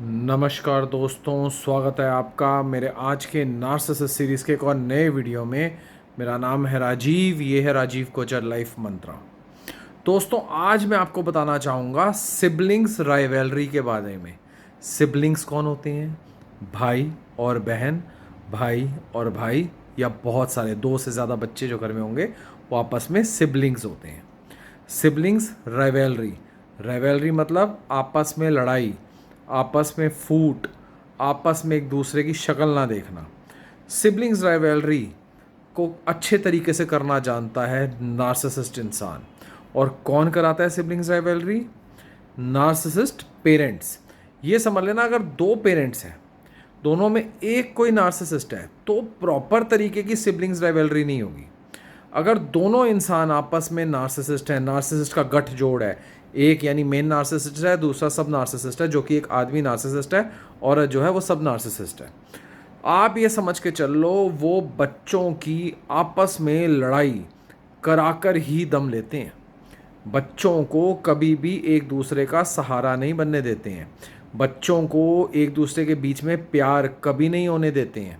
नमस्कार दोस्तों, स्वागत है आपका मेरे आज के नार्सिसिस्ट सीरीज़ के एक और नए वीडियो में। मेरा नाम है राजीव, ये है राजीव कोचर लाइफ मंत्रा। दोस्तों, आज मैं आपको बताना चाहूँगा सिबलिंग्स राइवलरी के बारे में। सिबलिंग्स कौन होते हैं? भाई और बहन, भाई और भाई, या बहुत सारे दो से ज़्यादा बच्चे जो घर में होंगे वो आपस में सिबलिंग्स होते हैं। सिबलिंग्स राइवलरी, राइवलरी मतलब आपस में लड़ाई, आपस में फूट, आपस में एक दूसरे की शक्ल ना देखना। सिबलिंग्स राइवलरी को अच्छे तरीके से करना जानता है नार्सिसिस्ट इंसान। और कौन कराता है सिबलिंग्स राइवलरी? Narcissist parents. ये समझ लेना, अगर दो पेरेंट्स हैं, दोनों में एक कोई नार्सिसिस्ट है, तो प्रॉपर तरीके की सिबलिंग्स राइवलरी नहीं होगी। अगर दोनों इंसान आपस में नार्सिसिस्ट हैं, नार्सिसिस्ट का गठजोड़ है, एक यानी मेन नार्सिसिस्ट है, दूसरा सब नार्सिसिस्ट है, जो कि एक आदमी नार्सिसिस्ट है और जो है वो सब नार्सिसिस्ट है, आप ये समझ के चल लो वो बच्चों की आपस में लड़ाई कराकर ही दम लेते हैं। बच्चों को कभी भी एक दूसरे का सहारा नहीं बनने देते हैं। बच्चों को एक दूसरे के बीच में प्यार कभी नहीं होने देते हैं।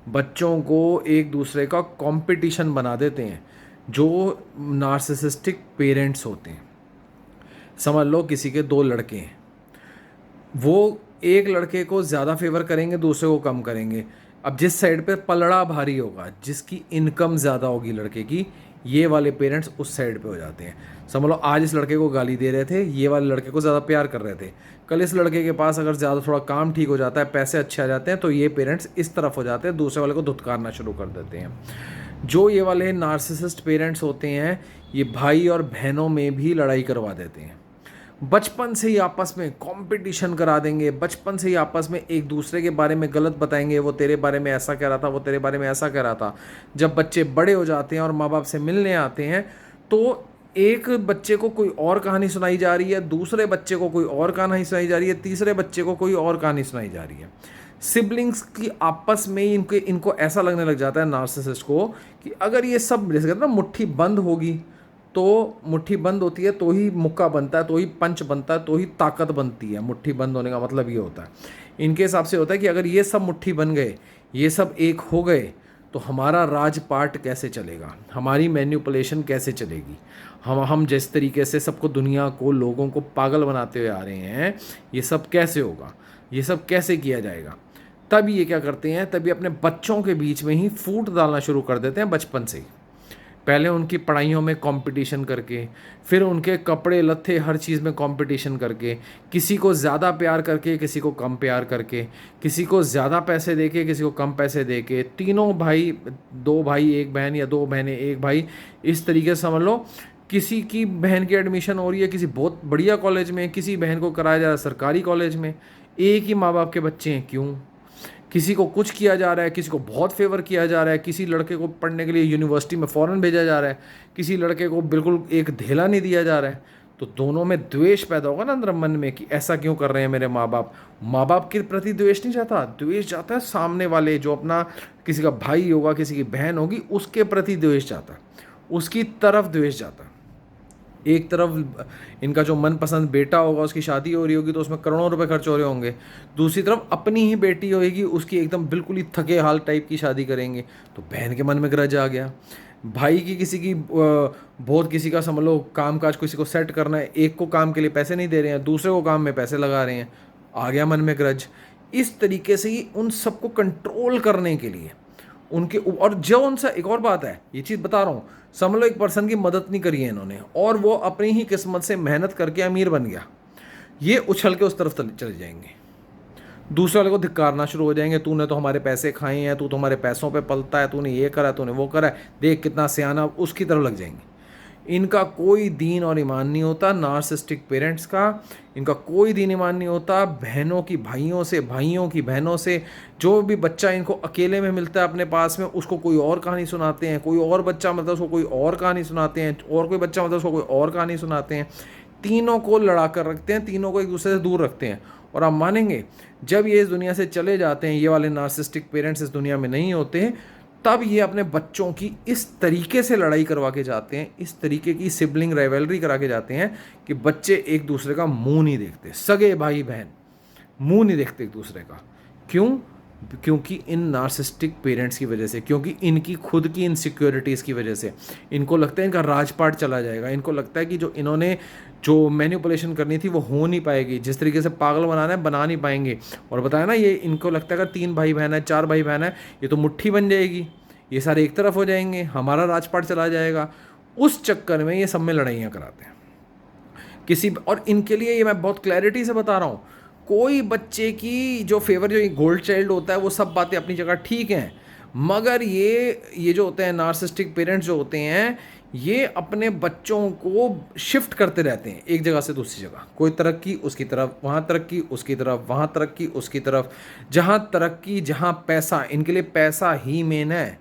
बच्चों को एक दूसरे का कंपटीशन बना देते हैं, जो नार्सिसिस्टिक पेरेंट्स होते हैं। समझ लो किसी के दो लड़के हैं, वो एक लड़के को ज़्यादा फेवर करेंगे, दूसरे को कम करेंगे। अब जिस साइड पे पलड़ा भारी होगा, जिसकी इनकम ज़्यादा होगी लड़के की, ये वाले पेरेंट्स उस साइड पे हो जाते हैं। समझ लो आज इस लड़के को गाली दे रहे थे, ये वाले लड़के को ज़्यादा प्यार कर रहे थे। कल इस लड़के के पास अगर ज़्यादा थोड़ा काम ठीक हो जाता है, पैसे अच्छे आ जाते हैं, तो ये पेरेंट्स इस तरफ हो जाते हैं, दूसरे वाले को धुतकारना शुरू कर देते हैं। जो ये वाले नार्सिसिस्ट पेरेंट्स होते हैं, ये भाई और बहनों में भी लड़ाई करवा देते हैं। बचपन से ही आपस में कंपटीशन करा देंगे, बचपन से ही आपस में एक दूसरे के बारे में गलत बताएंगे, वो तेरे बारे में ऐसा कह रहा था, वो तेरे बारे में ऐसा कह रहा था। जब बच्चे बड़े हो जाते हैं और माँ बाप से मिलने आते हैं, तो एक बच्चे को कोई और कहानी सुनाई जा रही है, दूसरे बच्चे को कोई और कहानी सुनाई जा रही है, तीसरे बच्चे को कोई और कहानी सुनाई जा रही है। सिबलिंग्स की आपस में ही इनको ऐसा लगने लग जाता है नार्सिसिस्ट को कि अगर ये सब, जैसे कहते हैं ना, मुट्ठी बंद होगी, तो मुट्ठी बंद होती है तो ही मुक्का बनता है, तो ही पंच बनता है, तो ही ताकत बनती है। मुट्ठी बंद होने का मतलब ये होता है, इनके हिसाब से होता है कि अगर ये सब मुट्ठी बन गए, ये सब एक हो गए, तो हमारा राजपाट कैसे चलेगा, हमारी मैन्युपुलेशन कैसे चलेगी, हम जिस तरीके से सबको, दुनिया को, लोगों को पागल बनाते हुए आ रहे हैं, ये सब कैसे होगा, ये सब कैसे किया जाएगा। तब ये क्या करते हैं, तभी अपने बच्चों के बीच में ही फूट डालना शुरू कर देते हैं बचपन से ही। पहले उनकी पढ़ाइयों में कंपटीशन करके, फिर उनके कपड़े लत्ते हर चीज़ में कंपटीशन करके, किसी को ज़्यादा प्यार करके, किसी को कम प्यार करके, किसी को ज़्यादा पैसे दे के, किसी को कम पैसे दे के, तीनों भाई, दो भाई एक बहन या दो बहनें एक भाई, इस तरीके से समझ लो। किसी की बहन की एडमिशन हो रही है किसी बहुत बढ़िया कॉलेज में, किसी बहन को कराया जा रहा है सरकारी कॉलेज में। एक ही माँ बाप के बच्चे हैं, क्यों? किसी को कुछ किया जा रहा है, किसी को बहुत फेवर किया जा रहा है, किसी लड़के को पढ़ने के लिए यूनिवर्सिटी में फ़ॉरेन भेजा जा रहा है, किसी लड़के को बिल्कुल एक धेला नहीं दिया जा रहा है। तो दोनों में द्वेष पैदा होगा ना अंदर मन में कि ऐसा क्यों कर रहे हैं मेरे माँ बाप। माँ बाप के प्रति द्वेष नहीं जाता, द्वेष जाता है सामने वाले, जो अपना किसी का भाई होगा, किसी की बहन होगी, उसके प्रति द्वेष जाता है, उसकी तरफ द्वेष जाता है। एक तरफ इनका जो मनपसंद बेटा होगा, उसकी शादी हो रही होगी तो उसमें करोड़ों रुपए खर्च हो रहे होंगे, दूसरी तरफ अपनी ही बेटी होगी, उसकी एकदम बिल्कुल ही थके हाल टाइप की शादी करेंगे, तो बहन के मन में ग्रज आ गया। भाई की किसी की बहुत, किसी का समझ लो काम काज, किसी को सेट करना है, एक को काम के लिए पैसे नहीं दे रहे हैं, दूसरे को काम में पैसे लगा रहे हैं, आ गया मन में ग्रज। इस तरीके से ही उन सबको कंट्रोल करने के लिए उनके, और जो उनसे, एक और बात है, ये चीज़ बता रहा हूँ, समझ लो एक पर्सन की मदद नहीं करी है इन्होंने, और वो अपनी ही किस्मत से मेहनत करके अमीर बन गया, ये उछल के उस तरफ चले जाएंगे, दूसरे वाले को धिक्कारना शुरू हो जाएंगे, तूने तो हमारे पैसे खाए हैं, तू तो हमारे पैसों पे पलता है, तूने ये करा, तूने वो करा, देख कितना सियाना, उसकी तरफ लग जाएंगे। इनका कोई दीन और ईमान नहीं होता नार्सिसिस्टिक पेरेंट्स का, इनका कोई दीन ईमान नहीं होता बहनों की भाइयों से, भाइयों की बहनों से। जो भी बच्चा इनको अकेले में मिलता है अपने पास में, उसको कोई और कहानी सुनाते हैं, कोई और बच्चा मतलब उसको कोई और कहानी सुनाते हैं, और कोई बच्चा मतलब उसको कोई और कहानी सुनाते हैं। तीनों को लड़ा कर रखते हैं, तीनों को एक दूसरे से दूर रखते हैं। और आप मानेंगे, जब ये इस दुनिया से चले जाते हैं, ये वाले नार्सिसिस्टिक पेरेंट्स इस दुनिया में नहीं होते हैं, तब ये अपने बच्चों की इस तरीके से लड़ाई करवा के जाते हैं, इस तरीके की सिबलिंग राइवलरी करा के जाते हैं कि बच्चे एक दूसरे का मुंह नहीं देखते। सगे भाई बहन, मुंह नहीं देखते एक दूसरे का। क्यों? क्योंकि इन नार्सिसिस्टिक पेरेंट्स की वजह से, क्योंकि इनकी खुद की इनसिक्योरिटीज़ की वजह से। इनको लगता है इनका राजपाट चला जाएगा, इनको लगता है कि जो इन्होंने जो मैनिपुलेशन करनी थी वो हो नहीं पाएगी, जिस तरीके से पागल बनाना है बना नहीं पाएंगे। और बताया ना, ये इनको लगता है अगर 3 भाई बहन है, 4 भाई बहन है, ये तो मुट्ठी बन जाएगी, ये सारे एक तरफ हो जाएंगे, हमारा राजपाट चला जाएगा। उस चक्कर में ये सब में लड़ाइयाँ कराते हैं किसी। और इनके लिए ये मैं बहुत क्लैरिटी से बता रहा हूँ, कोई बच्चे की जो फेवर, जो गोल्ड चाइल्ड होता है, वो सब बातें अपनी जगह ठीक हैं, मगर ये जो होते हैं नार्सिसिस्टिक पेरेंट्स जो होते हैं, ये अपने बच्चों को शिफ्ट करते रहते हैं एक जगह से दूसरी जगह। कोई तरक्की उसकी तरफ, वहाँ तरक्की उसकी तरफ, वहाँ तरक्की उसकी तरफ, जहाँ तरक्की जहाँ पैसा, इनके लिए पैसा ही मेन है।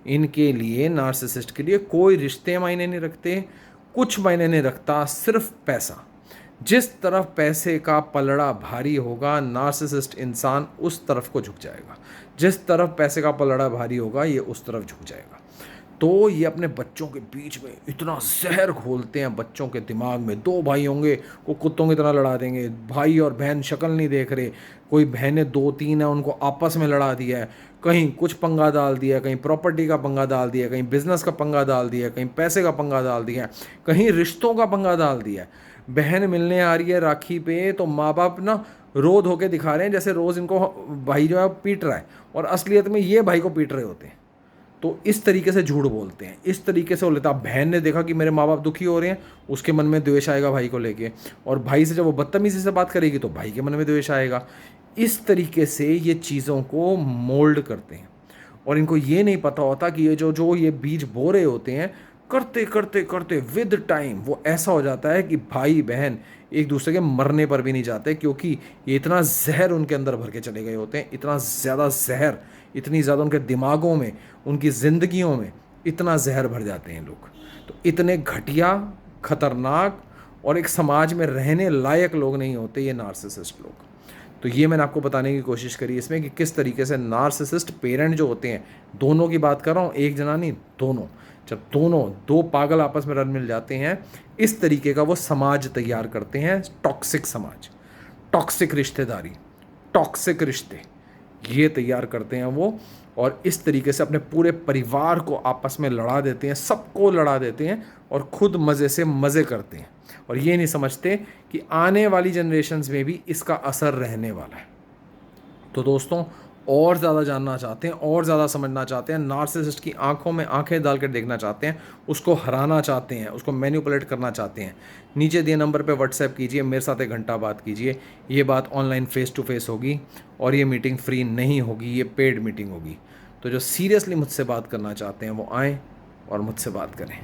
इनके लिए, नार्सिसिस्ट के लिए कोई रिश्ते मायने नहीं रखते, कुछ मायने नहीं रखता, सिर्फ पैसा। जिस तरफ पैसे का पलड़ा भारी होगा, नार्सिसिस्ट इंसान उस तरफ को झुक जाएगा। जिस तरफ पैसे का पलड़ा भारी होगा, ये उस तरफ झुक जाएगा। तो ये अपने बच्चों के बीच में इतना जहर घोलते हैं, बच्चों के दिमाग में। 2 भाई होंगे, को कुत्तों की तरह लड़ा देंगे। भाई और बहन शक्ल नहीं देख रहे, कोई बहनें 2-3 हैं, उनको आपस में लड़ा दिया है। कहीं कुछ पंगा डाल दिया, कहीं प्रॉपर्टी का पंगा डाल दिया, कहीं बिजनेस का पंगा डाल दिया, कहीं पैसे का पंगा डाल दिया, कहीं रिश्तों का पंगा डाल दिया। बहन मिलने आ रही है राखी पे, तो माँ बाप ना रो धो के दिखा रहे हैं जैसे रोज़ इनको भाई जो है पीट रहा है, और असलियत में ये भाई को पीट रहे होते हैं। तो इस तरीके से झूठ बोलते हैं, इस तरीके से वो लेता। बहन ने देखा कि मेरे माँ बाप दुखी हो रहे हैं, उसके मन में द्वेष आएगा भाई को लेके, और भाई से जब वो बदतमीजी से बात करेगी तो भाई के मन में द्वेष आएगा। इस तरीके से ये चीज़ों को मोल्ड करते हैं, और इनको ये नहीं पता होता कि ये जो ये बीज बो रहे होते हैं, करते करते करते विद टाइम वो ऐसा हो जाता है कि भाई बहन एक दूसरे के मरने पर भी नहीं जाते, क्योंकि ये इतना जहर उनके अंदर भर के चले गए होते हैं, इतना ज़्यादा जहर, इतनी ज़्यादा उनके दिमागों में, उनकी ज़िंदगियों में इतना जहर भर जाते हैं लोग। तो इतने घटिया, खतरनाक और एक समाज में रहने लायक लोग नहीं होते ये नार्सिसिस्ट लोग। तो ये मैंने आपको बताने की कोशिश करी इसमें कि किस तरीके से नार्सिसिस्ट पेरेंट जो होते हैं, दोनों की बात कर रहा हूँ, एक जना नहीं, दोनों, जब दोनों 2 पागल आपस में रल मिल जाते हैं, इस तरीके का वो समाज तैयार करते हैं। टॉक्सिक समाज, टॉक्सिक रिश्तेदारी, टॉक्सिक रिश्ते ये तैयार करते हैं वो, और इस तरीके से अपने पूरे परिवार को आपस में लड़ा देते हैं, सबको लड़ा देते हैं, और खुद मज़े से मज़े करते हैं, और ये नहीं समझते कि आने वाली जनरेशन्स में भी इसका असर रहने वाला है। तो दोस्तों, और ज़्यादा जानना चाहते हैं, और ज़्यादा समझना चाहते हैं, नार्सिसिस्ट की आंखों में आंखें डाल कर देखना चाहते हैं, उसको हराना चाहते हैं, उसको मैनिपुलेट करना चाहते हैं, नीचे दिए नंबर पे व्हाट्सएप कीजिए, मेरे साथ 1 घंटा बात कीजिए। ये बात ऑनलाइन फेस टू फेस होगी, और ये मीटिंग फ्री नहीं होगी, ये पेड मीटिंग होगी। तो जो सीरियसली मुझसे बात करना चाहते हैं वो आएँ और मुझसे बात करें।